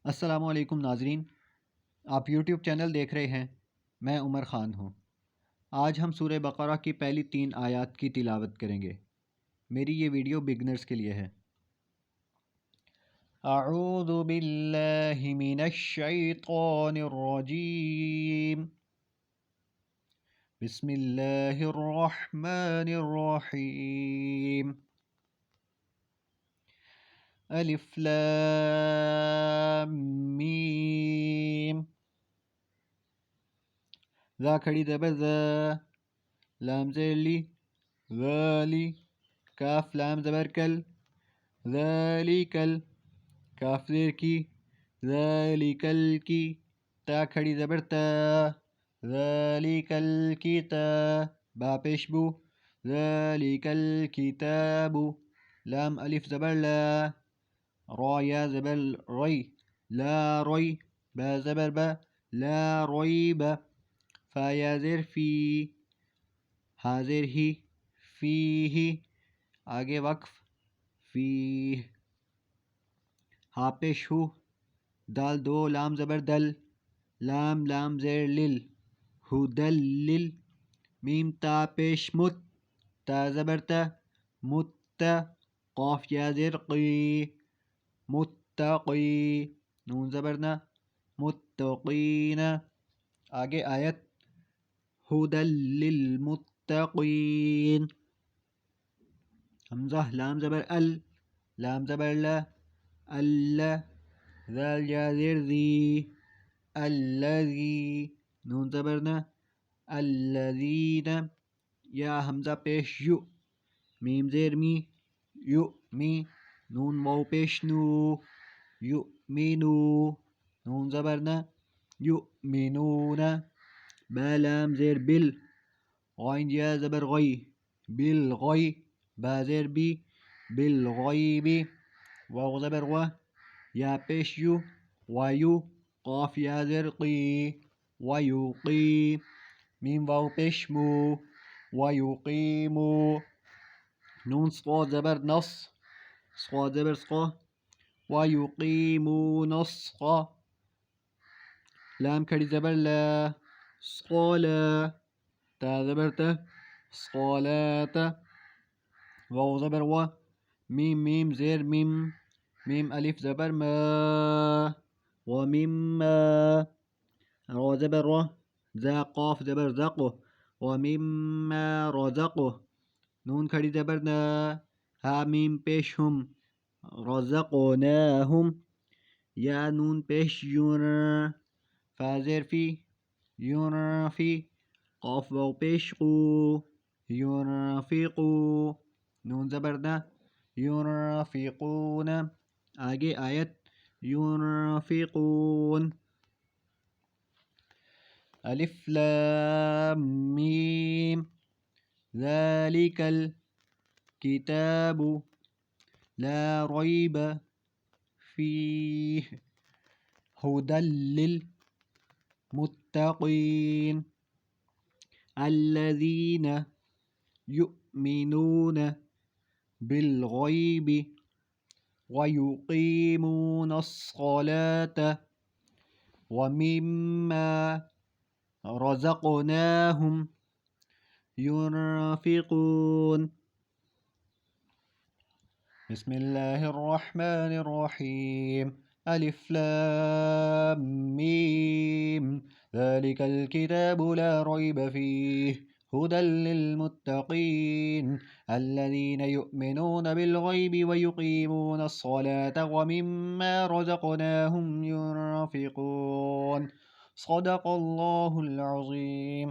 السلام علیکم ناظرین، آپ یوٹیوب چینل دیکھ رہے ہیں۔ میں عمر خان ہوں۔ آج ہم سورہ بقرہ کی پہلی 3 آیات کی تلاوت کریں گے۔ میری یہ ویڈیو بگنرز کے لیے ہے۔ اعوذ باللہ من الشیطان الرجیم، بسم اللہ الرحمن الرحیم، الف لام میم، ذا کھڑی زبر ذا، لام زیر لی، ذالی، کاف لام زبر کل، ذالکل، کاف زیر کی، ذالکل کی، تا کھڑی زبر تا، ذالکل کتاب، با پیش بو، ذالکل کتاب، لام الف زبر لا، را یا زبر ری، لا ری، با زبر با، لا ریب، فا یا زیر فی، حاضر ہی، فی ہی، آگے وقف، فی، ہا پیش ہو، دال دو لام زبر دل، لام لام زیر لل، ہو دل لل، میم تا پیش مت، تا زبر تا، مت، قاف یا زیر قی، متقی، نون زبر نا، متقین، آگے آیت، ہدی للمتقین، حمزہ لام زبر ال، لام زبر لا، اللہ، ذال یا زیر ذی، الذی، نون زبر نا، الذین، یا حمزہ پیش یو، میم زیر می، یو می، نون واو پیش نو، یؤمنو، نون زبر نا، یؤمنون، با لام زیر بل، غین یا زبر غی، بالغی، با زیر بی، بالغیب، واو زبر و، یا پیش یو، ویو، قاف یا زیر قی، ویوقی، میم واو پیش مو، ویقیمو، نون صاد زبر نص، صاد زبر صا، ویقیمون الصا، لام کھڑی زبر لا، صلا، تا زبر تا، صلاة، واو زبر و، میم میم زیر میم، میم الف زبر ما، ومما، را زبر را، ذا قاف زبر زقو، ومما رزقو، نون کھڑی زبر نا، ہا میم پیش ہم، رزقناہم، یا نون پیش یون، فا زیر فی، ينفي، قاف واو پیش قو، ينفقو، نون زبرنا، ينفقون، آگے آیت، ينفقون، الف لام میم، ذلك الكتاب لا ريب فيه هدى للمتقين الذين يؤمنون بالغيب ويقيمون الصلاة ومما رزقناهم ينفقون. بسم الله الرحمن الرحيم، ألف لام ميم، ذلك الكتاب لا ريب فيه هدى للمتقين الذين يؤمنون بالغيب ويقيمون الصلاة ومما رزقناهم ينفقون. صدق الله العظيم.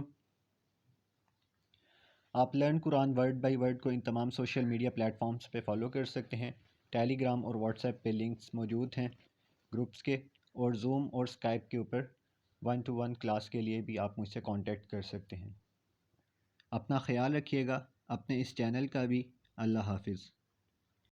آپ learn Quran word by word کو ان تمام سوشل میڈیا پلیٹ فارمز پہ فالو کر سکتے ہیں۔ ٹیلی گرام اور واٹس ایپ پہ لنکس موجود ہیں گروپس کے، اور زوم اور اسکائپ کے اوپر 1-to-1 کلاس کے لیے بھی آپ مجھ سے کانٹیکٹ کر سکتے ہیں۔ اپنا خیال رکھیے گا، اپنے اس چینل کا بھی۔ اللہ حافظ۔